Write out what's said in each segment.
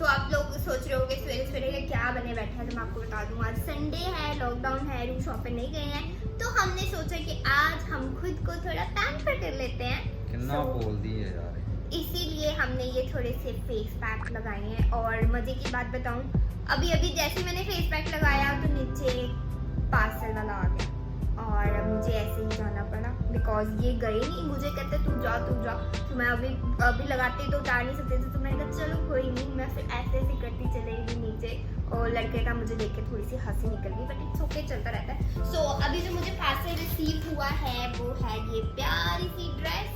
तो आप लोग सोच रहे होंगे सवेरे सवेरे क्या बने बैठे हैं, तो मैं आपको बता दूं आज संडे है, लॉकडाउन है, रूम शॉप पे नहीं गए हैं, तो हमने सोचा कि आज हम खुद को थोड़ा पैम्पर कर लेते हैं। कितना बोल दी है यार। इसीलिए हमने ये थोड़े से फेस पैक लगाए हैं। और मजे की बात बताऊं, अभी अभी जैसे मैंने फेस पैक लगाया तो नीचे पार्सल वाला आ गया और मुझे ऐसे ही जाना पड़ा बिकॉज ये गए नहीं, मुझे कहते तू जा तो मैं अभी लगाते तो उतार नहीं सकते थे, तो मैंने कहा चलो कोई नहीं, मैं फिर ऐसे ऐसे करती चली गई नीचे और लड़के का मुझे देख के थोड़ी सी हंसी निकल गई, बट इट्स ओके, चलता रहता है। सो अभी जो मुझे पार्सल रिसीव हुआ है वो है ये प्यारी सी ड्रेस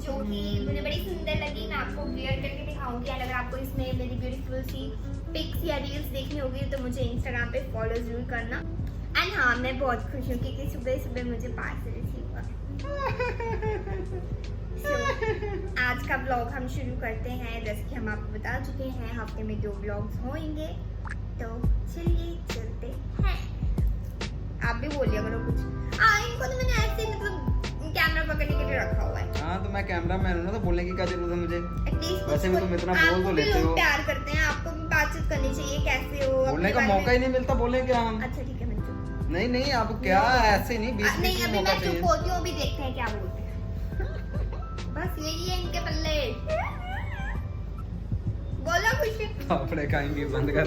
जो कि मुझे बड़ी सुंदर लगी। मैं आपको वेयर करके दिखाऊंगी एंड अगर आपको इसमें मेरी ब्यूटीफुल सी पिक्स या रील्स देखनी होगी तो मुझे इंस्टाग्राम पे फॉलो जरूर करना। एंड हाँ, मैं बहुत खुश हूँ क्योंकि सुबह सुबह मुझे पार्सल रिसीव हुआ। आज का ब्लॉग हम शुरू करते हैं। जैसे कि हम आपको बता चुके हैं हफ्ते में 2 ब्लॉग्स होंगे, तो चलिए चलते हैं। आप भी बोलिए करो कुछ। इनको तो मैंने ऐसे मतलब कैमरा पकड़ने के लिए रखा हुआ है। हाँ तो मैं कैमरा मैन हूँ ना, तो बोलने की क्या जरूरत है मुझे। एटलीस्ट वैसे भी तुम इतना बोल तो लेते हो। प्यार करते हैं, आपको भी बातचीत करनी चाहिए। कैसे हो? बोलने का मौका ही नहीं मिलता, बोले क्या हम। अच्छा ठीक है, मैं चुप। नहीं आप क्या ऐसे नहीं बीच नहीं, में अभी मौका मैं चुप चाहिए। होती हूँ, अभी देखते हैं क्या बोलते हैं। बस यही है इनके पल्ले। बोलो कुछ। अपने खाएंगे बंद कर।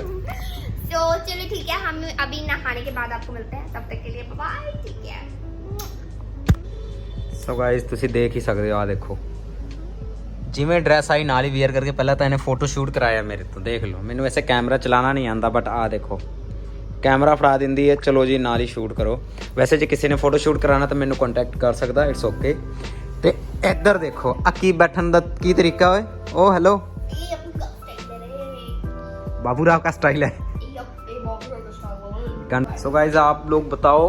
तो चलो ठीक है, हम अभी नहाने के बाद आपको मिलते हैं, तब तक के लिए बाय। ठीक है। ਸੋ ਗਾਇਸ ਤੁਸੀਂ ਦੇਖ ਹੀ ਸਕਦੇ ਹੋ, ਆ ਦੇਖੋ ਜਿਵੇਂ ਡਰੈਸ ਆਈ ਨਾਲ ਹੀ ਵੇਅਰ ਕਰਕੇ ਪਹਿਲਾਂ ਤਾਂ ਇਹਨੇ ਫੋਟੋ ਸ਼ੂਟ ਕਰਾਇਆ ਮੇਰੇ ਤੋਂ। ਦੇਖ ਲਓ, ਮੈਨੂੰ ਵੈਸੇ ਕੈਮਰਾ ਚਲਾਉਣਾ ਨਹੀਂ ਆਂਦਾ, ਬਟ ਆ ਦੇਖੋ ਕੈਮਰਾ ਫੜਾ ਦਿੰਦੀ ਹੈ, ਚਲੋ ਜੀ ਨਾਲ ਹੀ ਸ਼ੂਟ ਕਰੋ। ਵੈਸੇ ਜੇ ਕਿਸੇ ਨੇ ਫੋਟੋ ਸ਼ੂਟ ਕਰਾਉਣਾ ਤਾਂ ਮੈਨੂੰ ਕੰਟੈਕਟ ਕਰ ਸਕਦਾ, ਇਟਸ ਓਕੇ। ਤੇ ਇੱਧਰ ਦੇਖੋ ਆ ਕੀ ਬੈਠਣ ਦਾ ਕੀ ਤਰੀਕਾ ਓਏ। ਓ ਹੈਲੋ, ये अपना स्टाइल है। बाबू राव का स्टाइल है। ये बाबू का स्टाइल है। सो गाइस आप लोग बताओ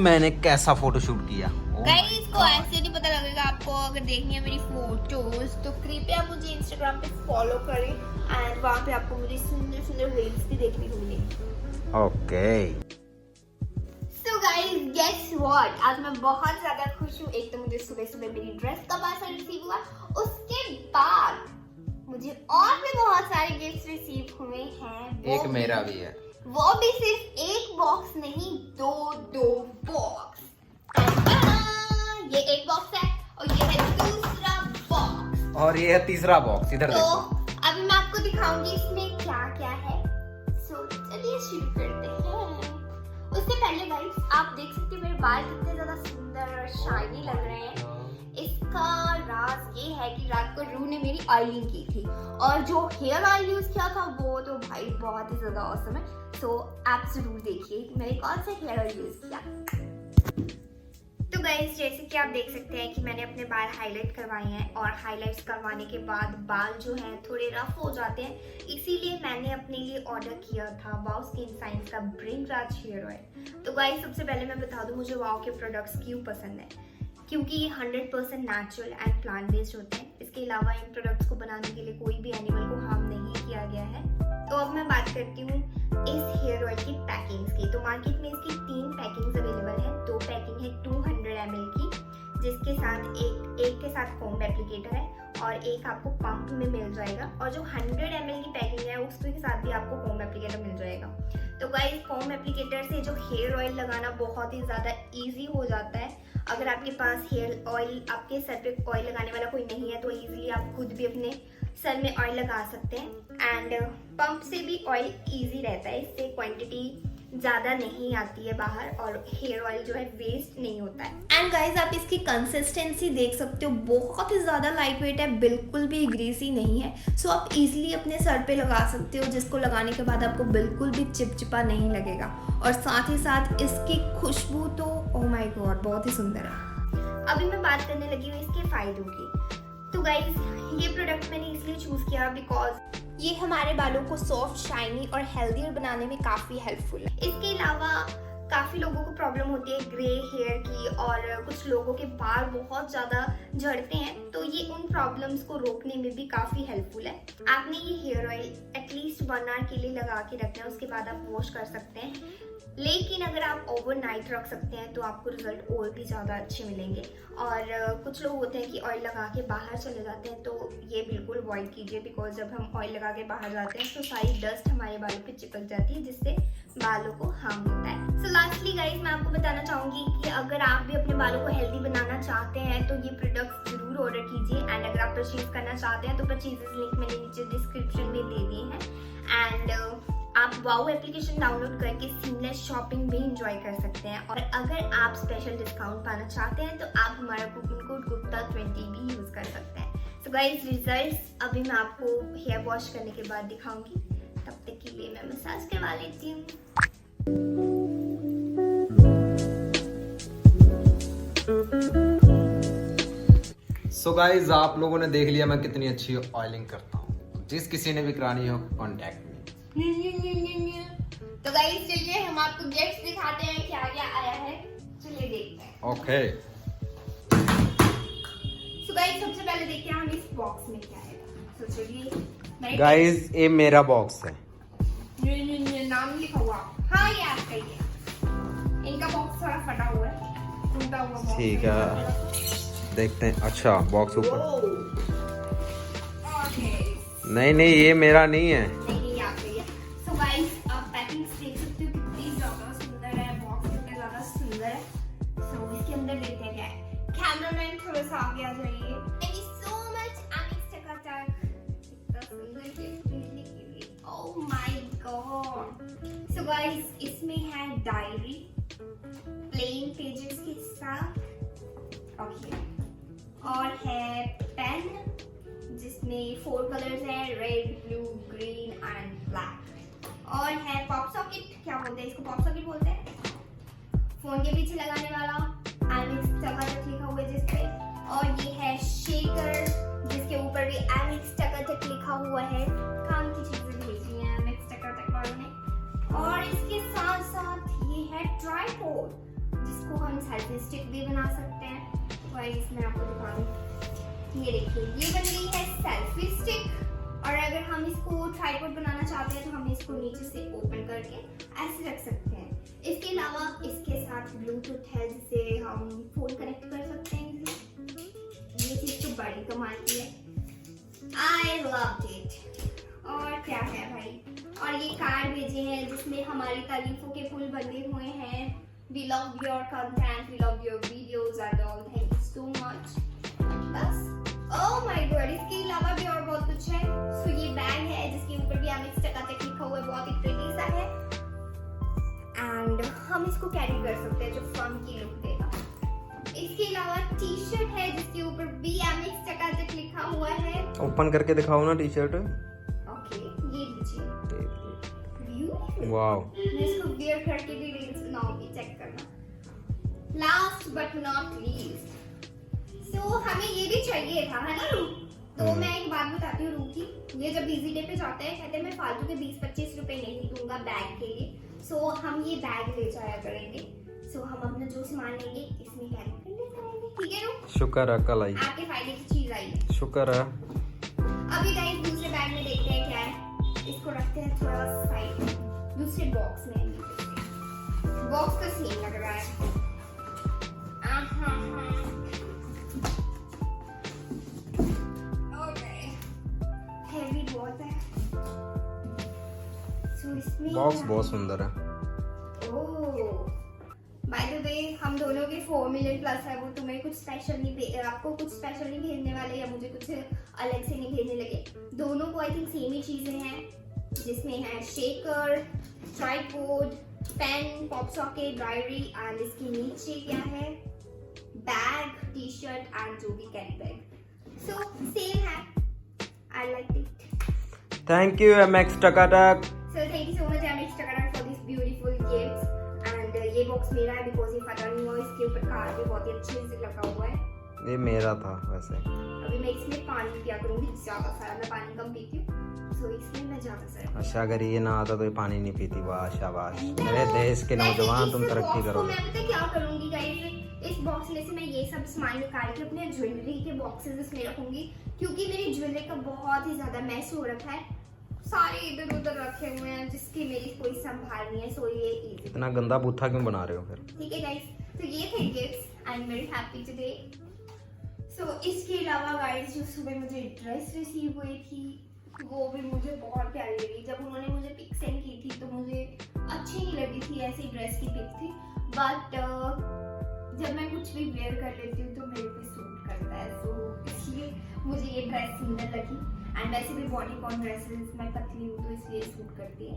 मैंने कैसा फोटो शूट किया। गाइस इसको ऐसे नहीं पता लगेगा। आपको अगर देखनी है मेरी फोटोज तो कृपया मुझे इंस्टाग्राम पे फॉलो करें एंड वहाँ पे आपको मुझे सुंदर सुंदर रील्स भी देखने को मिलेंगी। Okay so guys guess what, आज मैं बहुत ज्यादा खुश हूँ। एक तो मुझे सुबह सुबह मेरी ड्रेस का पार्सल रिसीव हुआ, उसके बाद मुझे और भी बहुत सारे गिफ्ट रिसीव हुए हैं। एक मेरा भी है, वो भी सिर्फ एक बॉक्स नहीं, 2 बॉक्स। ये एक बॉक्स है और ये है दूसरा बॉक्स और ये है तीसरा बॉक्स। इधर तो देखो, अभी मैं आपको दिखाऊंगी इसमें क्या क्या है। सो चलिए शुरू करते हैं। उससे पहले गाइस आप देख सकते हैं मेरे बाल कितने ज्यादा सुंदर और शाइनी लग रहे हैं। इसका राज ये है कि रात को रू ने मेरी ऑयलिंग की थी और जो हेयर ऑयल यूज किया था वो तो भाई बहुत ही ज्यादा ऑसम है। सो आप जरूर देखिए कि मैंने कौन सा हेयर ऑयल यूज किया। तो गाइस जैसे कि आप देख सकते हैं कि मैंने अपने बाल हाईलाइट करवाए हैं और हाईलाइट्स करवाने के बाद बाल जो हैं थोड़े रफ हो जाते हैं, इसीलिए मैंने अपने लिए ऑर्डर किया था वाओ स्किन साइंस का ब्रिंग राज हेयर ऑयल। तो गाइस सबसे पहले मैं बता दूं मुझे वाओ के प्रोडक्ट्स क्यों पसंद है, क्योंकि ये 100% नेचुरल एंड प्लांट बेस्ड होते हैं। इसके अलावा इन प्रोडक्ट्स को बनाने के लिए कोई भी एनिमल को हार्म नहीं किया गया है। तो अब मैं बात करती हूँ इस हेयर ऑयल की पैकिंग्स की। तो मार्केट में इसकी 3 पैकिंग्स अवेलेबल है। 2 पैकिंग है 200 ml की, जिसके साथ एक के साथ फोम एप्लीकेटर है और एक आपको पंप में मिल जाएगा, और जो 100 ml की पैकिंग है उसके साथ भी आपको फोम एप्लीकेटर मिल जाएगा। तो गाइस फोम एप्लीकेटर से जो हेयर ऑयल लगाना बहुत ही ज़्यादा इजी हो जाता है। अगर आपके पास हेयर ऑयल, आपके सर पे ऑयल लगाने वाला कोई नहीं है तो इजीली आप खुद भी अपने सर में ऑयल लगा सकते हैं। एंड पंप से भी ऑयल इजी रहता है, इससे क्वांटिटी ज़्यादा नहीं आती है बाहर और हेयर ऑयल जो है वेस्ट नहीं होता है। एंड गाइज आप इसकी कंसिस्टेंसी देख सकते हो, बहुत ही ज़्यादा लाइट वेट है, बिल्कुल भी ग्रीसी नहीं है। सो आप इजीली अपने सर पे लगा सकते हो, जिसको लगाने के बाद आपको बिल्कुल भी चिपचिपा नहीं लगेगा। और साथ ही साथ इसकी खुशबू तो ओह माय गॉड बहुत ही सुंदर है। अभी मैं बात करने लगी हूँ इसके फ़ायदों की। तो गाइज ये प्रोडक्ट मैंने इसलिए चूज़ किया बिकॉज ये हमारे बालों को सॉफ्ट, शाइनी और हेल्दियर बनाने में काफ़ी हेल्पफुल है। इसके अलावा काफ़ी लोगों को प्रॉब्लम होती है ग्रे हेयर की और कुछ लोगों के बाल बहुत ज़्यादा झड़ते हैं, तो ये उन प्रॉब्लम्स को रोकने में भी काफ़ी हेल्पफुल है। आपने ये हेयर ऑयल एटलीस्ट 1 आवर के लिए लगा के रखना है, उसके बाद आप वॉश कर सकते हैं। लेकिन अगर आप ओवरनाइट रख सकते हैं तो आपको रिजल्ट और भी ज़्यादा अच्छे मिलेंगे। और कुछ लोग होते हैं कि ऑयल लगा के बाहर चले जाते हैं, तो ये बिल्कुल अवॉइड कीजिए, बिकॉज जब हम ऑयल लगा के बाहर जाते हैं तो सारी डस्ट हमारे बालों पे चिपक जाती है, जिससे बालों को हार्म होता है। सो लास्टली गाइज मैं आपको बताना चाहूँगी कि अगर आप भी अपने बालों को हेल्दी बनाना चाहते हैं तो ये प्रोडक्ट्स जरूर ऑर्डर कीजिए। एंड अगर आप परचेज करना चाहते हैं तो परचेजेस लिंक मैंने नीचे डिस्क्रिप्शन में दे दिए हैं। एंड आप वाओ एप्लीकेशन डाउनलोड करके सीमलेस शॉपिंग भी इंजॉय कर सकते हैं। और अगर आप स्पेशल डिस्काउंट पाना चाहते हैं तो आप हमारा कूपन कोड गुप्ता20 भी यूज कर सकते हैं। सो गाइस रिजल्ट्स अभी मैं आपको हेयर वॉश करने के बाद दिखाऊंगी, तब तक के लिए मैं मसाज करवा लेती हूँ। सो गाइज आप लोगों ने देख लिया मैं कितनी अच्छी ऑयलिंग करता हूँ। जिस किसी ने भी करानी हो कॉन्टेक्ट में। तो गाइस चलिए हम आपको गिफ्ट दिखाते हैं क्या क्या आया है, चलिए देखते हैं। ओके सो गाइस सबसे पहले देखते हैं हम इस बॉक्स में क्या आएगा। तो चलिए गाइज ये मेरा बॉक्स है। नाम लिखा हुआ, हाँ ये आपका ही है। इनका बॉक्स थोड़ा फटा हुआ है, टूटा हुआ बॉक्स। ठीक है देखते हैं। अच्छा बॉक्स ऊपर, नहीं ये मेरा नहीं है। नहीं आपका ही है। सो गाइस आप पैकिंग देख सकते हो कितनी ज्यादा सुंदर है, बॉक्स कितना ज्यादा सुंदर है। सो इसके अंदर देखते हैं क्या है। कैमरामैन थोड़ा सा आगे आ जाइए। थैंक यू सो मच अमिक्स टकाटक, इतना सुंदर गिफ्ट देने के लिए। Oh my God. So guys इसमें है डायरी प्लेन पेजेस के साथ, ओके, और है पेन जिसमें 4 कलर्स हैं, red, blue, green and black. और है पॉप सॉकेट, क्या बोलते हैं इसको, पॉप सॉकेट बोलते हैं, फोन के पीछे लगाने वाला, एमिक्स टकाटक लिखा हुआ है जिस पे। और ये है शेकर जिसके ऊपर भी एमिक्स टकाटक लिखा हुआ है। काम की चीजें भेजी हैं एमिक्स टकाटक वालों ने। और इसके साथ साथ ये है ट्राइपॉड जिसको हम सेल्फी स्टिक भी बना सकते हैं। और इसमें आपको दिखा दूं, ये देखिए ये बन गई है सेल्फी स्टिक। और अगर हम इसको ट्राइपॉड बनाना चाहते हैं तो हम इसको नीचे से ओपन करके ऐसे रख सकते हैं। इसके अलावा इसके साथ ब्लूटूथ है जिससे हम फोन कनेक्ट कर सकते हैं। ये चीज तो बड़ी कमाल की है, आई लव इट। और क्या है भाई, और ये कार्ड भेजे हैं जिसमें हमारी तारीफों के फूल बने हुए हैं। We love your content, we love your videos and all. Thank you so much. बस oh my god, इसके अलावा भी और बहुत कुछ है। सो ये बैग है जिसके ऊपर भी अमिक्स टकाटक लिखा हुआ है, बहुत ही प्रिटी सा है। एंड हम इसको कैरी कर सकते हैं जो फंकी लुक देगा। इसके अलावा टी शर्ट है जिसके ऊपर भी अमिक्स टकाटक लिखा हुआ है। ओपन करके दिखाओ ना टी शर्ट। ओके ये लीजिए, वाओ, मैं इसको वेयर करके भी रील्स बनाऊंगी, चेक करना। लास्ट बट नॉट लीस्ट, सो हमें ये भी चाहिए था, है ना रू? तो मैं एक बात बताती हूँ रू की, ये जब इजी डे पे जाते हैं कहते हैं मैं फालतू के 20-25 रुपए नहीं दूंगा बैग के लिए। सो हम ये बैग ले जाया करेंगे। सो हम अपना जो सामान लेंगे इसमें कैरी कर ले करेंगे, ठीक है रू? शुक्र है कल आई, आपके फायदे की चीज आई है। शुक्र है। अभी गाइस दूसरे बैग में देखते हैं क्या है। इसको रखते हैं थोड़ा साइड में, दूसरे बॉक्स में। बॉक्स का सीन लग रहा है। हैवी बहुत है। सो इसमें बॉक्स बहुत सुंदर है। ओह बाय द वे हम दोनों के 4 मिलियन प्लस है, वो तुम्हें कुछ स्पेशल नहीं, आपको कुछ स्पेशल नहीं भेजने वाले या मुझे कुछ अलग से नहीं भेजने लगे। दोनों को आई थिंक सेम ही चीजें हैं जिसमें है shaker, tripod, pen, pop socket, diary and इसके नीचे क्या है, बैग, टी शर्ट एंड जो भी कैरी बैग। सो सेम है, I like it. Thank you MX Takatak. So thank you so much MX Takatak for this beautiful gifts. And ये box मेरा है बिकॉज ये फटा नहीं हुआ, इसके ऊपर कार्ड भी बहुत ही अच्छे से लगा हुआ है। ये मेरा था वैसे। अभी मैं इसमें पानी पिया करूंगी ज्यादा सारा, मैं पानी कम पीती हूँ, सो इसमें मैं ज्यादा सारा। अच्छा अगर ये ना आता तो ये पानी नहीं पीती। वाह शाबाश मेरे देश के नौजवान, तुम तरक्की करोगे। मैं पता क्या करूंगी गाइस, इस बॉक्स में से मैं ये सब सामान निकाल के अपने ज्वेलरी के बॉक्सेस इसमें रखूंगी क्योंकि मेरी ज्वेलरी का बहुत ही ज्यादा मैस हो रखा है। सारे इधर उधर रखे हुए हैं जिसकी मेरी कोई संभाल नहीं है, सो ये इजी। इतना गंदा बूथा क्यों बना रहे हो फिर? ठीक है गाइस, तो ये थे gifts. I am very happy today. सो इसके अलावा गाइस जो सुबह मुझे ड्रेस रिसीव हुई थी वो भी मुझे बहुत प्यारी लगी। जब उन्होंने मुझे पिक सेंड की थी तो मुझे अच्छी नहीं लगी थी, ऐसी ड्रेस की पिक थी, बट जब मैं कुछ भी वेयर कर लेती हूँ तो मेरे पे सूट करता है, सो इसलिए मुझे ये ड्रेस सुंदर लगी। एंड वैसे भी बॉडीकॉन ड्रेसेस मैं पतली हूँ तो इसलिए सूट करती है।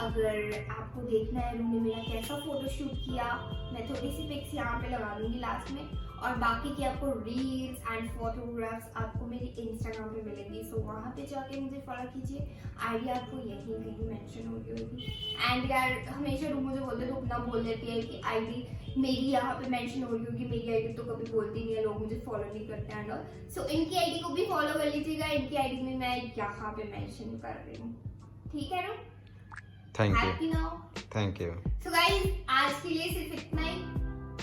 अगर आपको देखना है उन्होंने मेरा कैसा फोटो शूट किया, मैं थोड़ी सी पिक्स यहाँ पे लगा दूंगी लास्ट में, और बाकी की आपको रील्स एंड फोटोग्राफ्स आपको मेरी इंस्टाग्राम पे मिलेंगी, सो वहाँ पे जाके मुझे फॉलो कीजिए। आईडी आपको यहीं कहीं मेंशन हो गई होगी। एंड यार हमेशा लोग मुझे बोलते तो अपना बोल देती है कि आईडी मेरी यहाँ पे मेंशन हो रही होगी, मेरी आईडी तो कभी बोलती नहीं है, लोग मुझे फॉलो नहीं करते एंड ऑल। सो इनकी आईडी को भी फॉलो कर लीजिएगा, इनकी आईडी में मैं यहाँ पे मेंशन कर रही हूँ, ठीक है ना? Thank happy now. Thank you. So guys आज के लिए सिर्फ इतना ही।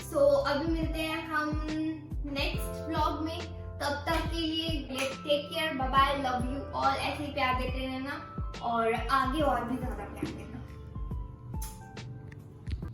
सो अभी मिलते हैं हम नेक्स्ट व्लॉग में, तब तक के लिए take care, bye bye, love you all. ऐसे ही प्यार देते रहना और आगे और भी ज्यादा प्यार देना।